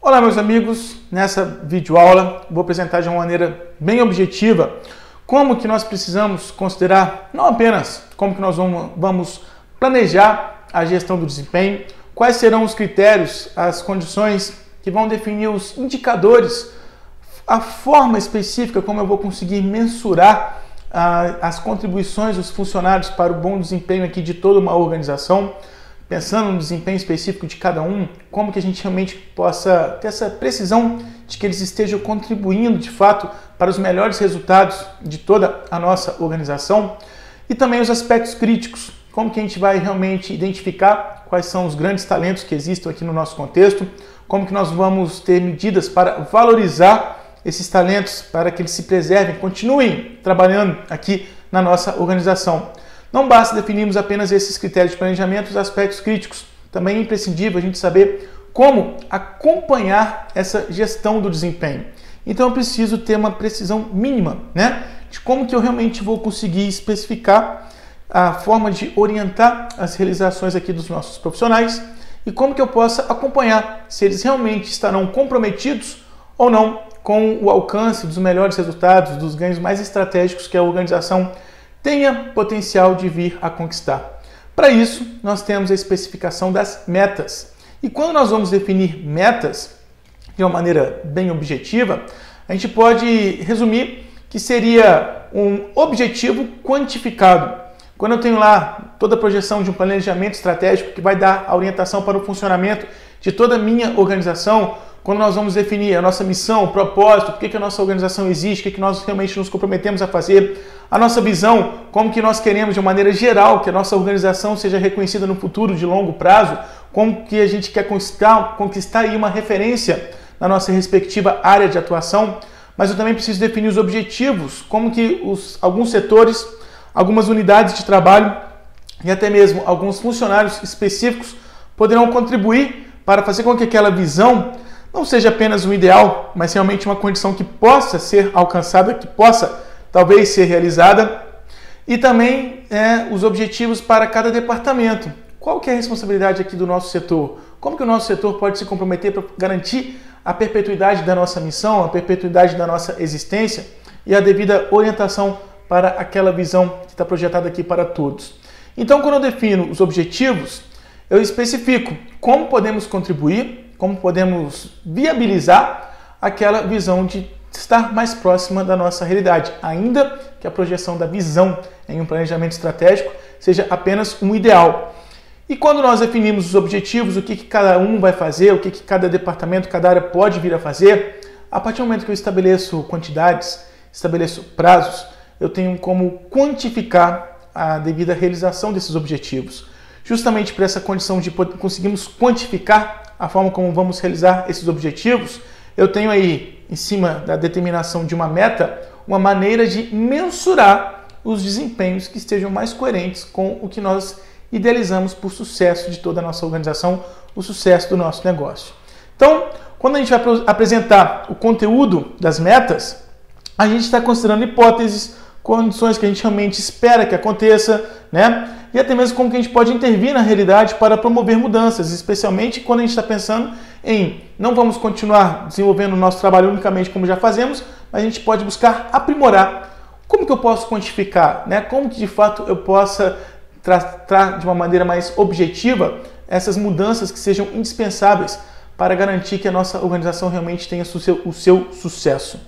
Olá, meus amigos, nessa videoaula vou apresentar de uma maneira bem objetiva como que nós precisamos considerar, não apenas como que nós vamos planejar a gestão do desempenho, quais serão os critérios, as condições que vão definir os indicadores, a forma específica como eu vou conseguir mensurar as contribuições dos funcionários para o bom desempenho aqui de toda uma organização, pensando no desempenho específico de cada um, como que a gente realmente possa ter essa precisão de que eles estejam contribuindo de fato para os melhores resultados de toda a nossa organização, e também os aspectos críticos, como que a gente vai realmente identificar quais são os grandes talentos que existem aqui no nosso contexto, como que nós vamos ter medidas para valorizar esses talentos, para que eles se preservem, continuem trabalhando aqui na nossa organização. Não basta definirmos apenas esses critérios de planejamento, os aspectos críticos. Também é imprescindível a gente saber como acompanhar essa gestão do desempenho. Então eu preciso ter uma precisão mínima, de como que eu realmente vou conseguir especificar a forma de orientar as realizações aqui dos nossos profissionais e como que eu possa acompanhar se eles realmente estarão comprometidos ou não com o alcance dos melhores resultados, dos ganhos mais estratégicos que a organização tenha potencial de vir a conquistar. Para isso, nós temos a especificação das metas. E quando nós vamos definir metas de uma maneira bem objetiva, a gente pode resumir que seria um objetivo quantificado. Quando eu tenho lá toda a projeção de um planejamento estratégico que vai dar a orientação para o funcionamento de toda a minha organização, quando nós vamos definir a nossa missão, o propósito, por que a nossa organização existe, o que nós realmente nos comprometemos a fazer, a nossa visão, como que nós queremos de uma maneira geral que a nossa organização seja reconhecida no futuro de longo prazo, como que a gente quer conquistar aí uma referência na nossa respectiva área de atuação, mas eu também preciso definir os objetivos, como que alguns setores, algumas unidades de trabalho e até mesmo alguns funcionários específicos poderão contribuir para fazer com que aquela visão não seja apenas um ideal, mas realmente uma condição que possa ser alcançada, que possa talvez ser realizada, e também os objetivos para cada departamento. Qual que é a responsabilidade aqui do nosso setor? Como que o nosso setor pode se comprometer para garantir a perpetuidade da nossa missão, a perpetuidade da nossa existência e a devida orientação para aquela visão que está projetada aqui para todos. Então, quando eu defino os objetivos, eu especifico como podemos contribuir, como podemos viabilizar aquela visão de estar mais próxima da nossa realidade, ainda que a projeção da visão em um planejamento estratégico seja apenas um ideal. E quando nós definimos os objetivos, o que cada um vai fazer, o que cada departamento, cada área pode vir a fazer, a partir do momento que eu estabeleço quantidades, estabeleço prazos, eu tenho como quantificar a devida realização desses objetivos. Justamente por essa condição de conseguirmos quantificar a forma como vamos realizar esses objetivos, eu tenho aí, em cima da determinação de uma meta, uma maneira de mensurar os desempenhos que estejam mais coerentes com o que nós idealizamos por sucesso de toda a nossa organização, o sucesso do nosso negócio. Então, quando a gente vai apresentar o conteúdo das metas, a gente está considerando hipóteses, condições que a gente realmente espera que aconteça, e até mesmo como que a gente pode intervir na realidade para promover mudanças, especialmente quando a gente está pensando em não vamos continuar desenvolvendo o nosso trabalho unicamente como já fazemos, mas a gente pode buscar aprimorar. Como que eu posso quantificar? Como que de fato eu possa tratar de uma maneira mais objetiva essas mudanças que sejam indispensáveis para garantir que a nossa organização realmente tenha o seu sucesso,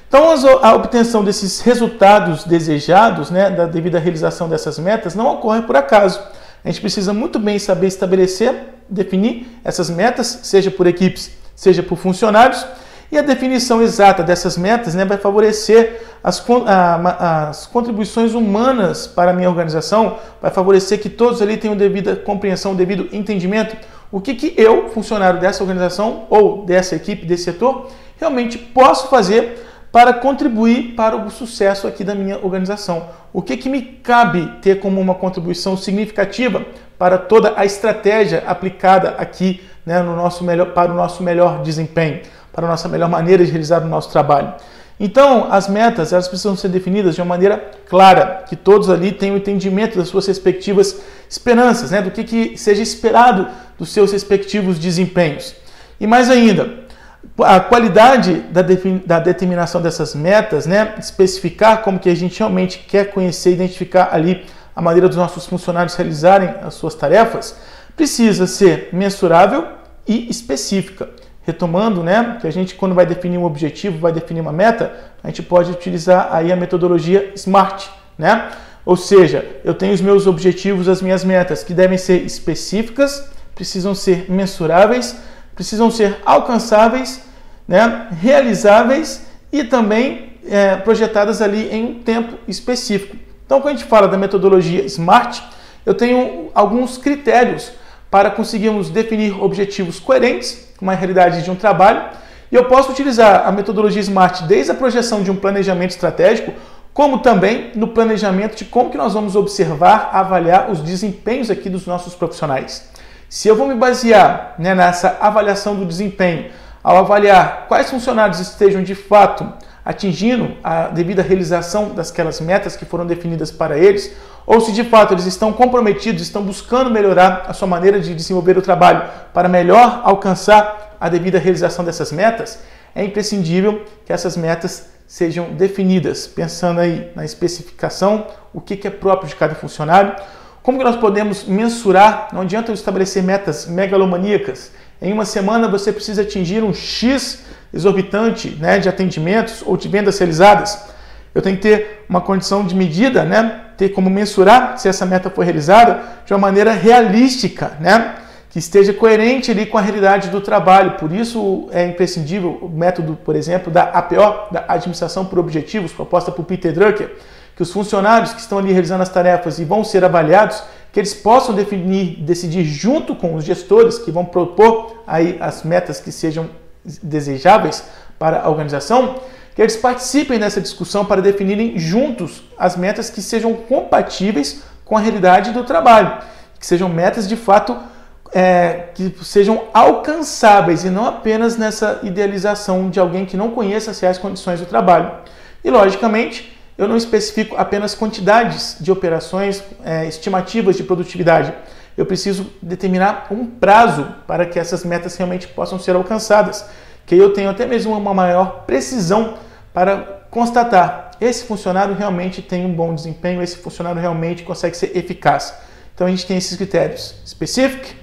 Então, a obtenção desses resultados desejados, da devida realização dessas metas, não ocorre por acaso. A gente precisa muito bem saber estabelecer, definir essas metas, seja por equipes, seja por funcionários, e a definição exata dessas metas vai favorecer as contribuições humanas para a minha organização, vai favorecer que todos ali tenham devida compreensão, devido entendimento, o que eu, funcionário dessa organização ou dessa equipe, desse setor, realmente posso fazer para contribuir para o sucesso aqui da minha organização. O que me cabe ter como uma contribuição significativa para toda a estratégia aplicada aqui para o nosso melhor desempenho, para a nossa melhor maneira de realizar o nosso trabalho. Então, as metas elas precisam ser definidas de uma maneira clara, que todos ali tenham entendimento das suas respectivas esperanças, do que seja esperado dos seus respectivos desempenhos. E mais ainda, a qualidade da determinação dessas metas, né? Especificar como que a gente realmente quer conhecer, identificar ali a maneira dos nossos funcionários realizarem as suas tarefas, precisa ser mensurável e específica. Retomando, né, que a gente, quando vai definir um objetivo, vai definir uma meta, a gente pode utilizar aí a metodologia SMART, né? Ou seja, eu tenho os meus objetivos, as minhas metas, que devem ser específicas, precisam ser mensuráveis, precisam ser alcançáveis, né, realizáveis e também projetadas ali em um tempo específico. Então, quando a gente fala da metodologia SMART, eu tenho alguns critérios para conseguirmos definir objetivos coerentes com a realidade de um trabalho, e eu posso utilizar a metodologia SMART desde a projeção de um planejamento estratégico, como também no planejamento de como que nós vamos observar, avaliar os desempenhos aqui dos nossos profissionais. Se eu vou me basear, né, nessa avaliação do desempenho, ao avaliar quais funcionários estejam de fato atingindo a devida realização daquelas metas que foram definidas para eles, ou se de fato eles estão comprometidos, estão buscando melhorar a sua maneira de desenvolver o trabalho para melhor alcançar a devida realização dessas metas, é imprescindível que essas metas sejam definidas, pensando aí na especificação, o que é próprio de cada funcionário, como que nós podemos mensurar. Não adianta eu estabelecer metas megalomaníacas. Em uma semana você precisa atingir um X exorbitante, né, de atendimentos ou de vendas realizadas. Eu tenho que ter uma condição de medida, né, ter como mensurar se essa meta foi realizada de uma maneira realística, né, que esteja coerente ali com a realidade do trabalho. Por isso é imprescindível o método, por exemplo, da APO, da Administração por Objetivos, proposta por Peter Drucker, que os funcionários que estão ali realizando as tarefas e vão ser avaliados, que eles possam decidir junto com os gestores que vão propor aí as metas que sejam desejáveis para a organização, que eles participem dessa discussão para definirem juntos as metas que sejam compatíveis com a realidade do trabalho, que sejam metas de fato que sejam alcançáveis e não apenas nessa idealização de alguém que não conheça as reais condições do trabalho. E, logicamente, eu não especifico apenas quantidades de operações, estimativas de produtividade. Eu preciso determinar um prazo para que essas metas realmente possam ser alcançadas, que eu tenho até mesmo uma maior precisão para constatar: esse funcionário realmente tem um bom desempenho, esse funcionário realmente consegue ser eficaz. Então a gente tem esses critérios: specific,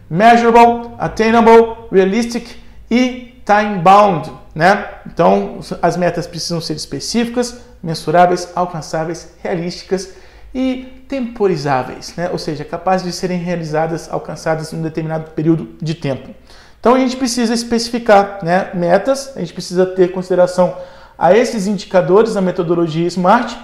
measurable, attainable, realistic e time-bound, né? Então as metas precisam ser específicas, mensuráveis, alcançáveis, realísticas e temporizáveis, né? Ou seja, capazes de serem realizadas, alcançadas em um determinado período de tempo. Então a gente precisa especificar, né, metas, a gente precisa ter consideração a esses indicadores da metodologia SMART,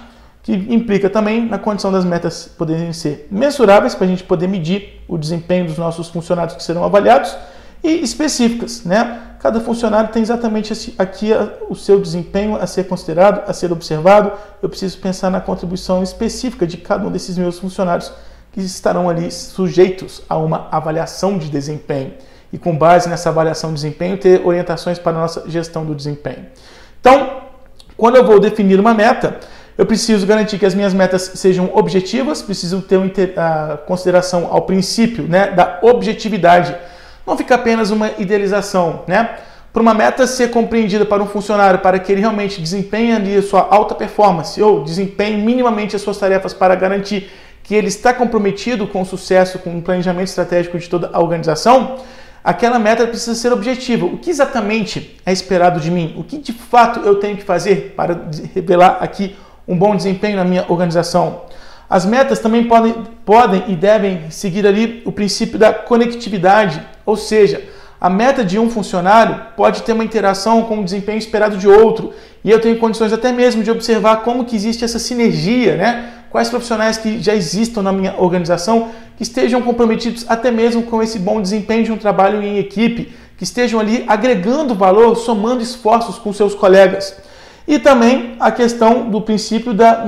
que implica também na condição das metas poderem ser mensuráveis, para a gente poder medir o desempenho dos nossos funcionários que serão avaliados, e específicas, né? Cada funcionário tem exatamente aqui o seu desempenho a ser considerado, a ser observado. Eu preciso pensar na contribuição específica de cada um desses meus funcionários que estarão ali sujeitos a uma avaliação de desempenho. E com base nessa avaliação de desempenho, ter orientações para a nossa gestão do desempenho. Então, quando eu vou definir uma meta, eu preciso garantir que as minhas metas sejam objetivas, preciso ter a consideração ao princípio, né, da objetividade. Não fica apenas uma idealização, né? Para uma meta ser compreendida para um funcionário, para que ele realmente desempenhe ali a sua alta performance ou desempenhe minimamente as suas tarefas para garantir que ele está comprometido com o sucesso, com o planejamento estratégico de toda a organização, aquela meta precisa ser objetiva. O que exatamente é esperado de mim? O que de fato eu tenho que fazer para revelar aqui um bom desempenho na minha organização? As metas também podem e devem seguir ali o princípio da conectividade, ou seja, a meta de um funcionário pode ter uma interação com o desempenho esperado de outro, e eu tenho condições até mesmo de observar como que existe essa sinergia, né? Quais profissionais que já existam na minha organização que estejam comprometidos até mesmo com esse bom desempenho de um trabalho em equipe, que estejam ali agregando valor, somando esforços com seus colegas. E também a questão do princípio da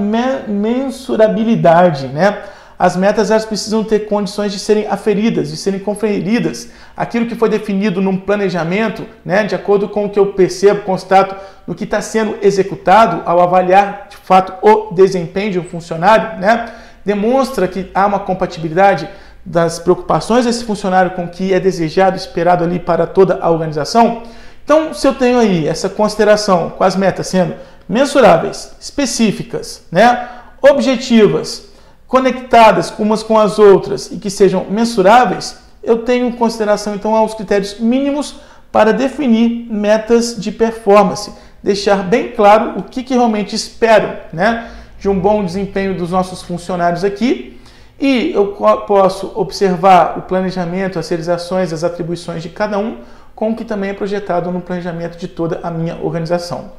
mensurabilidade, né? As metas elas precisam ter condições de serem aferidas, de serem conferidas. Aquilo que foi definido num planejamento, né, de acordo com o que eu percebo, constato no que está sendo executado ao avaliar de fato o desempenho de um funcionário, né, demonstra que há uma compatibilidade, das preocupações desse funcionário com o que é desejado, esperado ali para toda a organização. Então, se eu tenho aí essa consideração com as metas sendo mensuráveis, específicas, né, objetivas, conectadas umas com as outras e que sejam mensuráveis, eu tenho em consideração então aos critérios mínimos para definir metas de performance, deixar bem claro o que realmente espero, né, de um bom desempenho dos nossos funcionários aqui. E eu posso observar o planejamento, as realizações, as atribuições de cada um, com o que também é projetado no planejamento de toda a minha organização.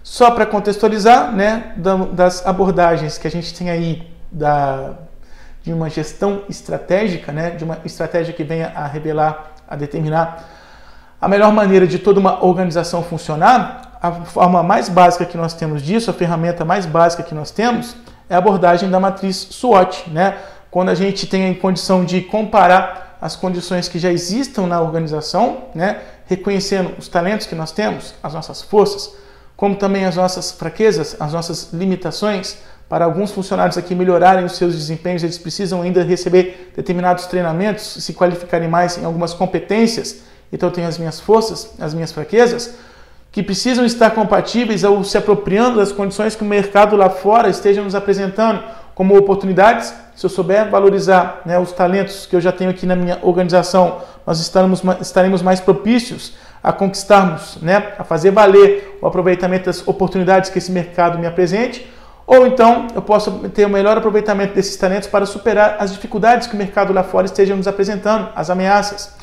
Só para contextualizar, né, das abordagens que a gente tem aí de uma gestão estratégica, né, de uma estratégia que venha a revelar, a determinar a melhor maneira de toda uma organização funcionar, a forma mais básica que nós temos disso, a ferramenta mais básica que nós temos, é a abordagem da matriz SWOT, né? Quando a gente tem a condição de comparar as condições que já existam na organização, né? Reconhecendo os talentos que nós temos, as nossas forças, como também as nossas fraquezas, as nossas limitações. Para alguns funcionários aqui melhorarem os seus desempenhos, eles precisam ainda receber determinados treinamentos, se qualificarem mais em algumas competências. Então eu tenho as minhas forças, as minhas fraquezas, que precisam estar compatíveis ou se apropriando das condições que o mercado lá fora esteja nos apresentando como oportunidades. Se eu souber valorizar, né, os talentos que eu já tenho aqui na minha organização, nós estaremos mais propícios a conquistarmos, né, a fazer valer o aproveitamento das oportunidades que esse mercado me apresente. Ou então eu posso ter o melhor aproveitamento desses talentos para superar as dificuldades que o mercado lá fora esteja nos apresentando, as ameaças.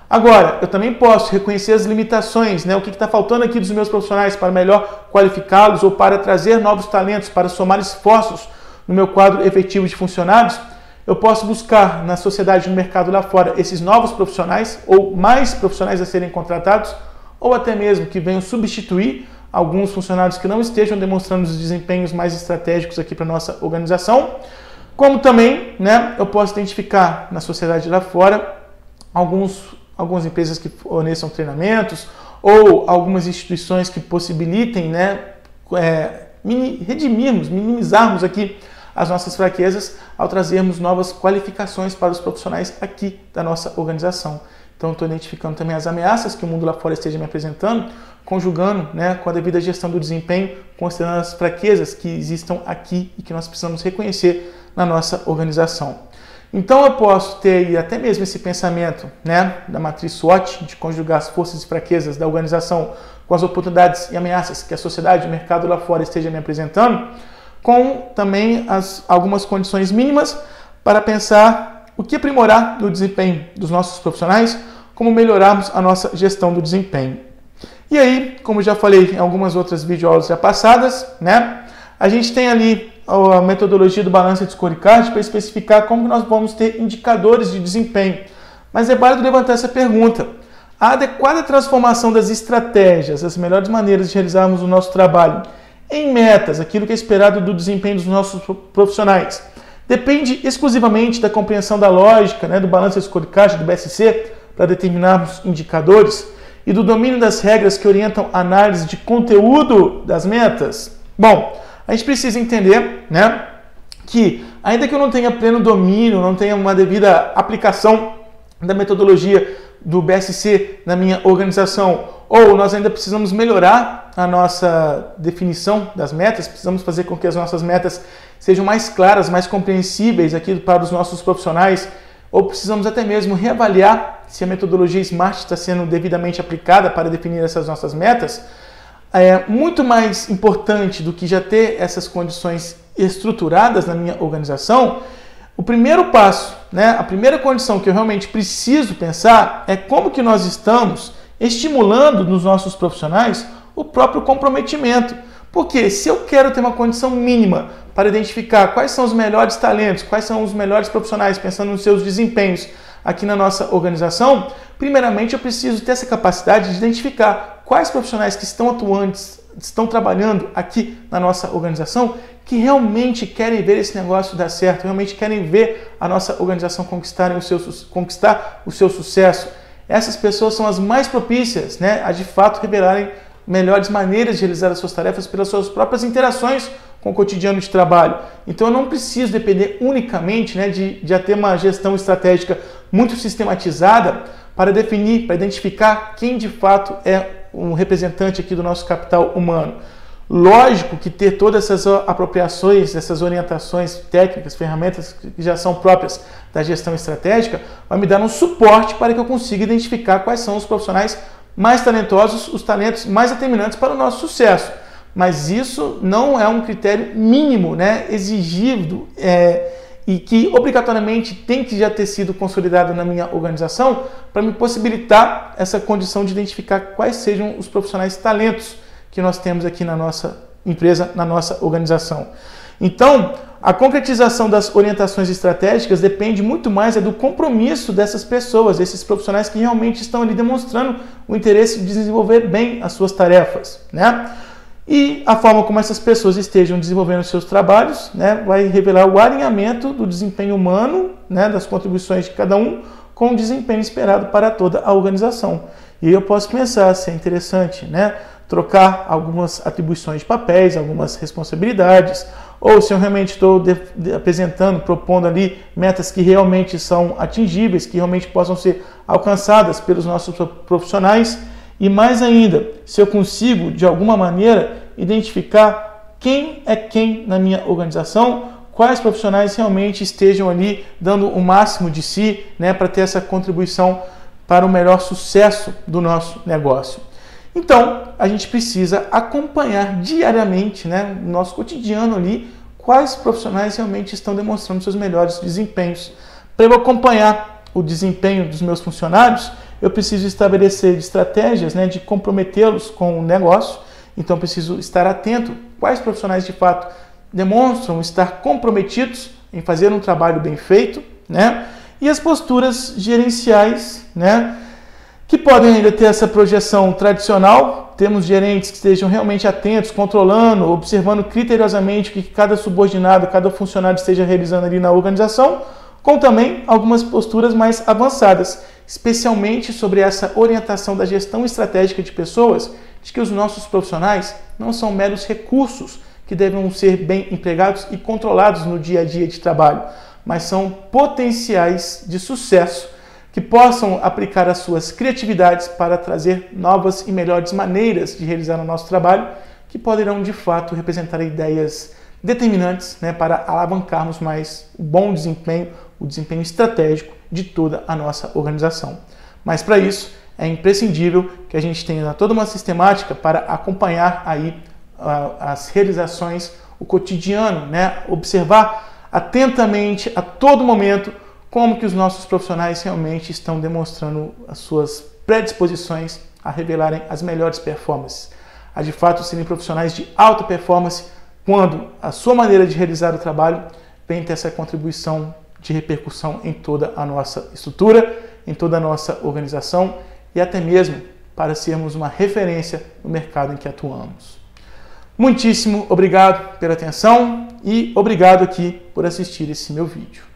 Agora, eu também posso reconhecer as limitações, né? O que está faltando aqui dos meus profissionais para melhor qualificá-los ou para trazer novos talentos, para somar esforços no meu quadro efetivo de funcionários. Eu posso buscar na sociedade, no mercado lá fora, esses novos profissionais ou mais profissionais a serem contratados, ou até mesmo que venham substituir alguns funcionários que não estejam demonstrando os desempenhos mais estratégicos aqui para a nossa organização. Como também, né, eu posso identificar na sociedade lá fora algumas empresas que forneçam treinamentos ou algumas instituições que possibilitem, né, minimizarmos aqui as nossas fraquezas ao trazermos novas qualificações para os profissionais aqui da nossa organização. Então, estou identificando também as ameaças que o mundo lá fora esteja me apresentando, conjugando, né, com a devida gestão do desempenho, considerando as fraquezas que existam aqui e que nós precisamos reconhecer na nossa organização. Então, eu posso ter aí até mesmo esse pensamento, né, da matriz SWOT, de conjugar as forças e fraquezas da organização com as oportunidades e ameaças que a sociedade, o mercado lá fora esteja me apresentando, com também algumas condições mínimas para pensar o que aprimorar no desempenho dos nossos profissionais, como melhorarmos a nossa gestão do desempenho. E aí, como já falei em algumas outras videoaulas já passadas, né, a gente tem ali a metodologia do Balanced Scorecard para especificar como nós vamos ter indicadores de desempenho. Mas é válido levantar essa pergunta. A adequada transformação das estratégias, as melhores maneiras de realizarmos o nosso trabalho em metas, aquilo que é esperado do desempenho dos nossos profissionais, depende exclusivamente da compreensão da lógica, né, do Balanced Scorecard, do BSC, para determinarmos indicadores, e do domínio das regras que orientam a análise de conteúdo das metas. Bom, a gente precisa entender, né, que ainda que eu não tenha pleno domínio, não tenha uma devida aplicação da metodologia do BSC na minha organização, ou nós ainda precisamos melhorar a nossa definição das metas, precisamos fazer com que as nossas metas sejam mais claras, mais compreensíveis aqui para os nossos profissionais, ou precisamos até mesmo reavaliar se a metodologia SMART está sendo devidamente aplicada para definir essas nossas metas. É muito mais importante do que já ter essas condições estruturadas na minha organização. O primeiro passo, né, a primeira condição que eu realmente preciso pensar é como que nós estamos estimulando nos nossos profissionais o próprio comprometimento. Porque se eu quero ter uma condição mínima para identificar quais são os melhores talentos, quais são os melhores profissionais, pensando nos seus desempenhos aqui na nossa organização, primeiramente eu preciso ter essa capacidade de identificar quais profissionais que estão atuantes, estão trabalhando aqui na nossa organização, que realmente querem ver esse negócio dar certo, realmente querem ver a nossa organização conquistar o seu sucesso. Essas pessoas são as mais propícias, né, a de fato revelarem melhores maneiras de realizar as suas tarefas pelas suas próprias interações com o cotidiano de trabalho. Então eu não preciso depender unicamente, né, de ter uma gestão estratégica muito sistematizada para definir, para identificar quem de fato é um representante aqui do nosso capital humano. Lógico que ter todas essas apropriações, essas orientações técnicas, ferramentas que já são próprias da gestão estratégica, vai me dar um suporte para que eu consiga identificar quais são os profissionais mais talentosos, os talentos mais determinantes para o nosso sucesso. Mas isso não é um critério mínimo, né, exigido e que obrigatoriamente tem que já ter sido consolidado na minha organização para me possibilitar essa condição de identificar quais sejam os profissionais talentos que nós temos aqui na nossa empresa, na nossa organização. Então, a concretização das orientações estratégicas depende muito mais do compromisso dessas pessoas, desses profissionais que realmente estão ali demonstrando o interesse de desenvolver bem as suas tarefas, né? E a forma como essas pessoas estejam desenvolvendo seus trabalhos, né, vai revelar o alinhamento do desempenho humano, né, das contribuições de cada um, com o desempenho esperado para toda a organização. E eu posso pensar se é interessante, né, trocar algumas atribuições de papéis, algumas responsabilidades, ou se eu realmente estou apresentando, propondo ali metas que realmente são atingíveis, que realmente possam ser alcançadas pelos nossos profissionais, e mais ainda, se eu consigo, de alguma maneira, identificar quem é quem na minha organização, quais profissionais realmente estejam ali dando o máximo de si, né, para ter essa contribuição para o melhor sucesso do nosso negócio. Então, a gente precisa acompanhar diariamente, né, no nosso cotidiano ali, quais profissionais realmente estão demonstrando seus melhores desempenhos. Para eu acompanhar o desempenho dos meus funcionários, eu preciso estabelecer estratégias, né, de comprometê-los com o negócio. Então, preciso estar atento quais profissionais de fato demonstram estar comprometidos em fazer um trabalho bem feito, né? E as posturas gerenciais, né, que podem ainda ter essa projeção tradicional. Temos gerentes que estejam realmente atentos, controlando, observando criteriosamente o que cada subordinado, cada funcionário esteja realizando ali na organização, com também algumas posturas mais avançadas, especialmente sobre essa orientação da gestão estratégica de pessoas, de que os nossos profissionais não são meros recursos que devem ser bem empregados e controlados no dia a dia de trabalho, mas são potenciais de sucesso que possam aplicar as suas criatividades para trazer novas e melhores maneiras de realizar o nosso trabalho, que poderão de fato representar ideias determinantes, né, para alavancarmos mais o bom desempenho, o desempenho estratégico de toda a nossa organização. Mas para isso é imprescindível que a gente tenha toda uma sistemática para acompanhar aí as realizações, o cotidiano, né, observar atentamente a todo momento como que os nossos profissionais realmente estão demonstrando as suas predisposições a revelarem as melhores performances, a de fato serem profissionais de alta performance, quando a sua maneira de realizar o trabalho vem ter essa contribuição de repercussão em toda a nossa estrutura, em toda a nossa organização e até mesmo para sermos uma referência no mercado em que atuamos. Muitíssimo obrigado pela atenção e obrigado aqui por assistir esse meu vídeo.